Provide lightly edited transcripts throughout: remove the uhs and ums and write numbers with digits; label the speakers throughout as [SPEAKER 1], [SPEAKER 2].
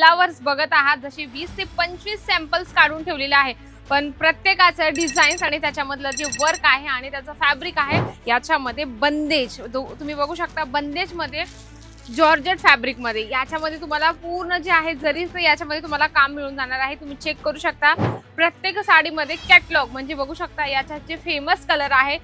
[SPEAKER 1] टेबलावर बघत आहात जसे 20 ते 25 सॅम्पल्स काढून ठेवलेले आहे, पण प्रत्येकाचं डिझाईन्स आणि त्याच्यामधलं जे वर्क आहे आणि त्याचं फॅब्रिक आहे याच्यामध्ये बंदेज तुम्ही बघू शकता. बंदेज मध्ये जॉर्जेट फॅब्रिक मध्ये याच्यामध्ये तुम्हाला पूर्ण जे आहे जरीचं याच्यामध्ये तुम्हाला काम मिळून जाणार आहे. तुम्ही चेक करू शकता प्रत्येक साडीमध्ये कॅटलॉग म्हणजे बघू शकता. याच्यात जे फेमस कलर आहे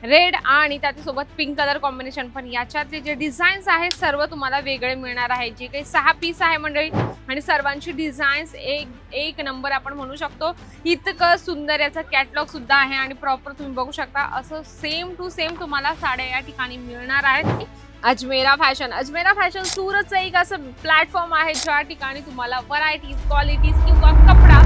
[SPEAKER 1] रेड आणि त्याच्यासोबत पिंक कलर कॉम्बिनेशन, पण याच्यातले जे डिझाईन्स आहे सर्व तुम्हाला वेगळे मिळणार आहे. जे काही 6 पीस आहे मंडळी आणि सर्वांची डिझाईन्स एक नंबर आपण म्हणू शकतो. इतकं सुंदर याचा कॅटलॉग सुद्धा आहे आणि प्रॉपर तुम्ही बघू शकता असं सेम टू सेम तुम्हाला साड्या या ठिकाणी मिळणार आहेत. अजमेरा फॅशन सुरतचं एक असं प्लॅटफॉर्म आहे ज्या ठिकाणी तुम्हाला व्हरायटीज, क्वालिटीज किंवा कपडा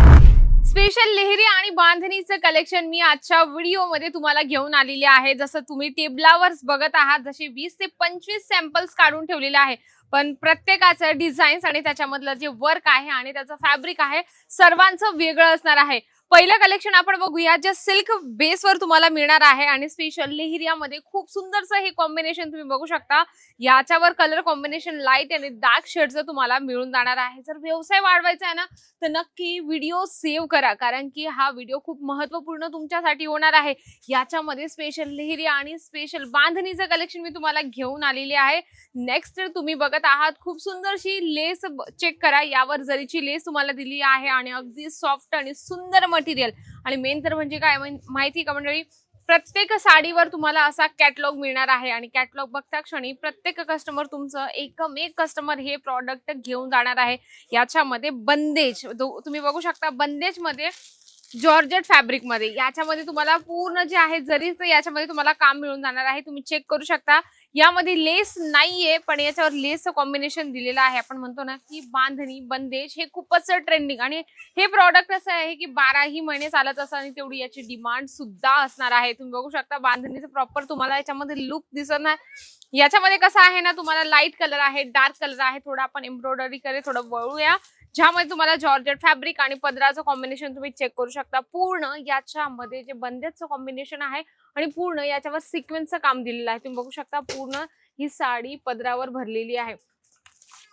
[SPEAKER 1] स्पेशल लेहरी आणि बांधणीचं कलेक्शन मी आजच्या व्हिडिओमध्ये तुम्हाला घेऊन आलेले आहे. जसं तुम्ही टेबलावर बघत आहात जसे 20 ते 25 सॅम्पल्स काढून ठेवलेले आहे, पण प्रत्येकाचं डिझाईन्स आणि त्याच्यामधलं जे वर्क आहे आणि त्याचं फॅब्रिक आहे सर्वांचं वेगळं असणार आहे. पहिलं कलेक्शन आपण बघूया जे सिल्क बेसवर तुम्हाला मिळणार आहे आणि स्पेशल लेहरियामध्ये खूप सुंदरचं हे कॉम्बिनेशन तुम्ही बघू शकता. याच्यावर कलर कॉम्बिनेशन लाईट आणि डार्क शेडचं तुम्हाला मिळून जाणार आहे. जर व्यवसाय वाढवायचा आहे ना तर नक्की व्हिडिओ सेव्ह करा, कारण की हा व्हिडिओ खूप महत्त्वपूर्ण तुमच्यासाठी होणार आहे. याच्यामध्ये स्पेशल लेहरिया आणि स्पेशल बांधणीचं कलेक्शन मी तुम्हाला घेऊन आलेले आहे. नेक्स्ट तुम्ही बघत आहात खूप सुंदरशी लेस चेक करा. यावर जरीची लेस तुम्हाला दिली आहे आणि अगदी सॉफ्ट आणि सुंदर मटेरियल. आणि मेन तर म्हणजे काय माहिती का मंडळी, प्रत्येक साडीवर तुम्हाला असा कॅटलॉग मिळणार आहे आणि कॅटलॉग बघता क्षणी प्रत्येक कस्टमर तुमचं एकमेक कस्टमर हे प्रॉडक्ट घेऊन जाणार आहे. याच्यामध्ये बंदेज तुम्ही बघू शकता. बंदेज मध्ये जॉर्जेट फॅब्रिक मध्ये याच्यामध्ये तुम्हाला पूर्ण जे आहे जरीचं याच्यामध्ये तुम्हाला काम मिळून जाणार आहे. तुम्ही चेक करू शकता यामध्ये लेस नाहीये, पण याच्यावर लेसचं कॉम्बिनेशन दिलेलं आहे. आपण म्हणतो ना की बांधणी बंदेज हे खूपच ट्रेंडिंग आणि हे प्रॉडक्ट असं आहे की 12ही महिने चालत असं आणि तेवढी याची डिमांड सुद्धा असणार आहे. तुम्ही बघू शकता बांधणीचं प्रॉपर तुम्हाला याच्यामध्ये लुक दिसत नाही. याच्यामध्ये कसं आहे ना तुम्हाला लाईट कलर आहे, डार्क कलर आहे. थोडं आपण एम्ब्रॉयडरी करे थोडं वळूया ज्यामध्ये तुम्हाला जॉर्जेट फॅब्रिक आणि पदराचं कॉम्बिनेशन तुम्ही चेक करू शकता. पूर्ण याच्यामध्ये जे बंदेजचं कॉम्बिनेशन आहे आणि पूर्ण याच्यावर सिक्वेन्सचं काम दिलेलं आहे. तुम्ही बघू शकता पूर्ण ही साडी पदरावर भरलेली आहे.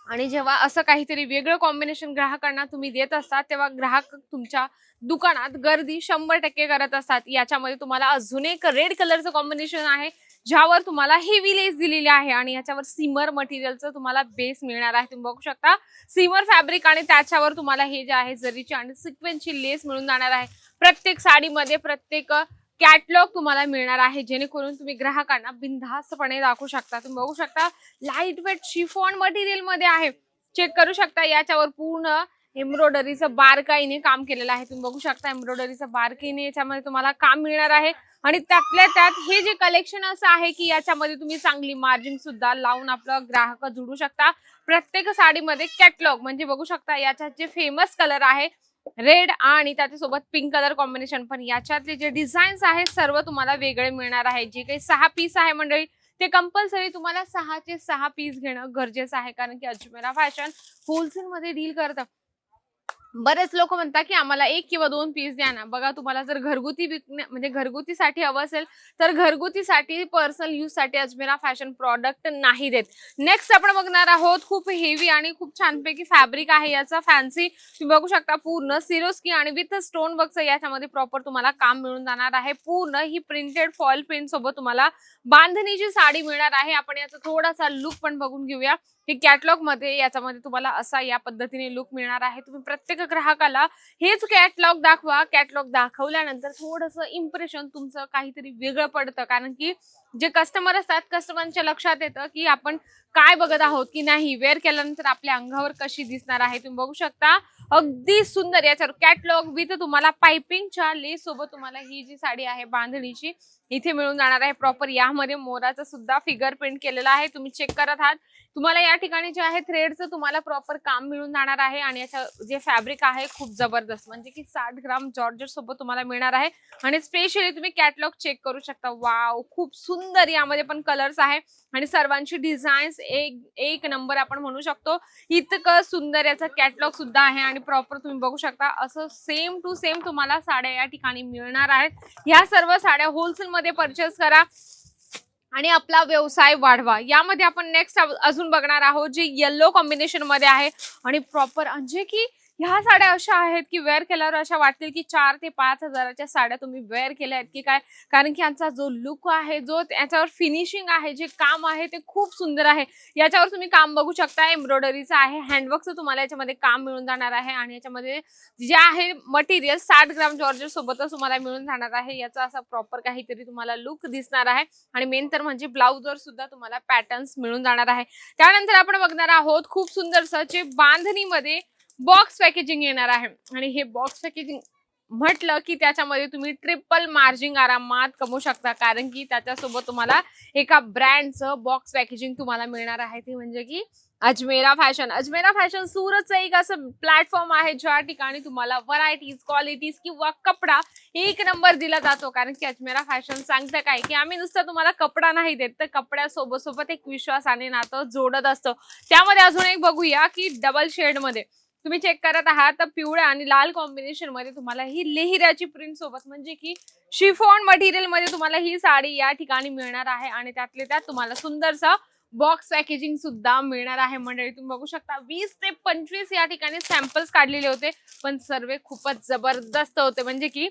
[SPEAKER 1] आणि जेव्हा असं काहीतरी वेगळं कॉम्बिनेशन ग्राहकांना तुम्ही देत असतात तेव्हा ग्राहक तुमच्या दुकानात गर्दी 100% करत असतात. याच्यामध्ये तुम्हाला अजून एक रेड कलरचं कॉम्बिनेशन आहे ज्यावर तुम्हाला हेवी लेस दिलेली आहे आणि याच्यावर सीमर मटेरियलचं तुम्हाला बेस मिळणार आहे. तुम्ही बघू शकता सीमर फॅब्रिक आणि त्याच्यावर तुम्हाला हे जे आहे जरीची आणि सिक्वेन्सची लेस मिळून जाणार आहे. प्रत्येक साडीमध्ये प्रत्येक कॅटलॉग तुम्हाला मिळणार आहे जेणेकरून तुम्ही ग्राहकांना बिनधास्तपणे दाखवू शकता. तुम्ही बघू शकता लाईट वेट शिफॉन मटेरियल मध्ये आहे. चेक करू शकता याच्यावर पूर्ण एम्ब्रॉयडरीचं बारकाईने काम केलेलं आहे. तुम्ही बघू शकता एम्ब्रॉयडरीचं बारकाईने याच्यामध्ये तुम्हाला काम मिळणार आहे. आणि त्यातल्या त्यात हे जे कलेक्शन असं आहे की याच्यामध्ये तुम्ही चांगली मार्जिन सुद्धा लावून आपलं ग्राहक जोडू शकता. प्रत्येक साडीमध्ये कॅटलॉग म्हणजे बघू शकता याच्यात जे फेमस कलर आहे रेड आणि त्याच्यासोबत पिंक कलर कॉम्बिनेशन, पण याच्यातले जे डिझाईन्स आहे सर्व तुम्हाला वेगळे मिळणार आहे. जे काही 6 पीस आहे मंडळी ते कंपल्सरी तुम्हाला 6चे 6 पीस घेणं गरजेचं आहे, कारण की अजमेरा फॅशन होलसेल मध्ये डील करतं. बरेच लोक म्हणतात की आम्हाला 1 किंवा 2 पीस द्या ना. बघा तुम्हाला जर घरगुती म्हणजे घरगुतीसाठी हवं असेल तर घरगुतीसाठी पर्सनल यूज साठी अजमेरा फॅशन प्रॉडक्ट नाही देत. नेक्स्ट आपण बघणार आहोत खूप हेवी आणि खूप छानपैकी फॅब्रिक आहे याचा फॅन्सी. तुम्ही बघू शकता पूर्ण सिरोस्की आणि विथ स्टोन वर्क याच्यामध्ये प्रॉपर तुम्हाला काम मिळून जाणार आहे. पूर्ण ही प्रिंटेड फॉइल प्रिंट सोबत तुम्हाला बांधणीची साडी मिळणार आहे. आपण याचा थोडासा लुक पण बघून घेऊया. हे कॅटलॉग मध्ये याच्यामध्ये तुम्हाला असा या पद्धतीने लुक मिळणार आहे. तुम्ही प्रत्येक ग्राहकाला हेच कॅटलॉग दाखवा. कॅटलॉग दाखवल्यानंतर थोडंसं इम्प्रेशन तुमचं काहीतरी वेगळं पडतं, कारण की जे कस्टमर असतात कस्टमरच्या लक्षात येतं की आपण काय बघत आहोत की नाही, वेअर केल्यानंतर आपल्या अंगावर कशी दिसणार आहे. तुम्ही बघू शकता अगदी सुंदर याच्यावर कॅटलॉग विथ तुम्हाला पाइपिंगच्या लेस सोबत तुम्हाला ही जी साडी आहे बांधणीची इथे मिळून जाणार आहे. प्रॉपर यामध्ये मोराचं सुद्धा फिगर प्रिंट केलेला आहे. तुम्ही चेक करत आहात तुम्हाला या ठिकाणी जे आहे थ्रेडचं तुम्हाला प्रॉपर काम मिळून जाणार आहे आणि याचं जे फॅब्रिक आहे खूप जबरदस्त म्हणजे की 60 ग्राम जॉर्जेट सोबत तुम्हाला मिळणार आहे. आणि स्पेशली तुम्ही कॅटलॉग चेक करू शकता. वाव, खूप सुंदर यामध्ये पण कलर्स आहे आणि सर्वांची डिझाईन्स एक नंबर आपण म्हणू शकतो. इतकं सुंदर याचा कॅटलॉग सुद्धा आहे आणि प्रॉपर तुम्ही बघू शकता असं सेम टू सेम तुम्हाला साड्या या ठिकाणी मिळणार आहेत. ह्या सर्व साड्या होलसेल मध्ये परचेस करा. आणि आपला व्यवसाय वाढवा. यामध्ये आपण नेक्स्ट अजून बघणार आहोत जे येलो कॉम्बिनेशन मध्ये आहे आणि प्रॉपर म्हणजे की ह्या साड्या अशा आहेत की वेअर केल्यावर अशा वाटतील की 4 ते 5 हजाराच्या साड्या तुम्ही वेअर केल्या आहेत की काय, कारण की यांचा जो लुक आहे, जो त्याच्यावर फिनिशिंग आहे, जे काम आहे ते खूप सुंदर आहे. याच्यावर तुम्ही काम बघू शकता, एम्ब्रॉयडरीचं आहे, हँडवर्कचं तुम्हाला याच्यामध्ये काम मिळून जाणार आहे आणि याच्यामध्ये जे आहे मटेरियल 60 ग्राम जॉर्जेट सोबतच तुम्हाला मिळून जाणार आहे. याचा असा प्रॉपर काहीतरी तुम्हाला लुक दिसणार आहे आणि मेन तर म्हणजे ब्लाउजवर सुद्धा तुम्हाला पॅटर्न्स मिळून जाणार आहे. त्यानंतर आपण बघणार आहोत खूप सुंदरसं जे बांधणीमध्ये बॉक्स पॅकेजिंग येणार आहे आणि हे बॉक्स पॅकेजिंग म्हटलं की त्याच्यामध्ये तुम्ही ट्रिपल मार्जिन आरामात कमवू शकता, कारण की त्याच्यासोबत तुम्हाला एका ब्रँडचं बॉक्स पॅकेजिंग तुम्हाला मिळणार आहे, ते म्हणजे की अजमेरा फॅशन. अजमेरा फॅशन सुरतचं एक असं प्लॅटफॉर्म आहे ज्या ठिकाणी तुम्हाला व्हरायटीज, क्वालिटीज किंवा कपडा एक नंबर दिला जातो. कारण की अजमेरा फॅशन सांगतं काय की आम्ही नुसतं तुम्हाला कपडा नाही देत, तर कपड्यासोबत सोबत एक विश्वासाने नातं जोडत असतो. त्यामध्ये अजून एक बघूया की डबल शेड मध्ये तुम्ही चेक करत आहात तर पिवळ्या आणि लाल कॉम्बिनेशन मध्ये तुम्हाला ही लेहिराची प्रिंट सोबत म्हणजे की शिफॉन मटेरियल मध्ये तुम्हाला ही साडी या ठिकाणी मिळणार आहे आणि त्यातले त्यात तुम्हाला सुंदरसा बॉक्स पॅकेजिंग सुद्धा मिळणार आहे. मंडळी तुम्ही बघू शकता 20 ते 25 या ठिकाणी सॅम्पल्स काढलेले होते, पण सर्व खूपच जबरदस्त होते. म्हणजे की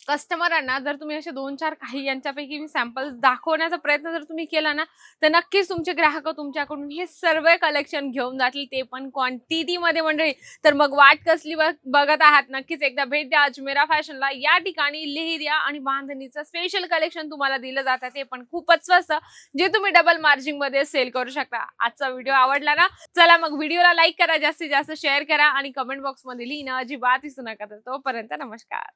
[SPEAKER 1] कस्टमरांना जर तुम्ही असे 2-4 काही यांच्यापैकी मी सॅम्पल दाखवण्याचा प्रयत्न जर तुम्ही केला ना, तर नक्कीच तुमचे ग्राहक तुमच्याकडून हे सर्व कलेक्शन घेऊन जातील, ते पण क्वांटिटी मध्ये मंडळी. तर मग वाट कसली बघत आहात, नक्कीच एकदा भेट द्या अजमेरा फॅशनला. या ठिकाणी लेहिरिया आणि बांधणीचं स्पेशल कलेक्शन तुम्हाला दिलं जातं, ते पण खूपच स्वस्त, जे तुम्ही डबल मार्जिन मध्ये सेल करू शकता. आजचा व्हिडिओ आवडला ना, चला मग व्हिडिओला लाईक करा, जास्तीत जास्त शेअर करा आणि कमेंट बॉक्स मध्ये लिहिणं अजिबात विसरू नका. तर तोपर्यंत नमस्कार.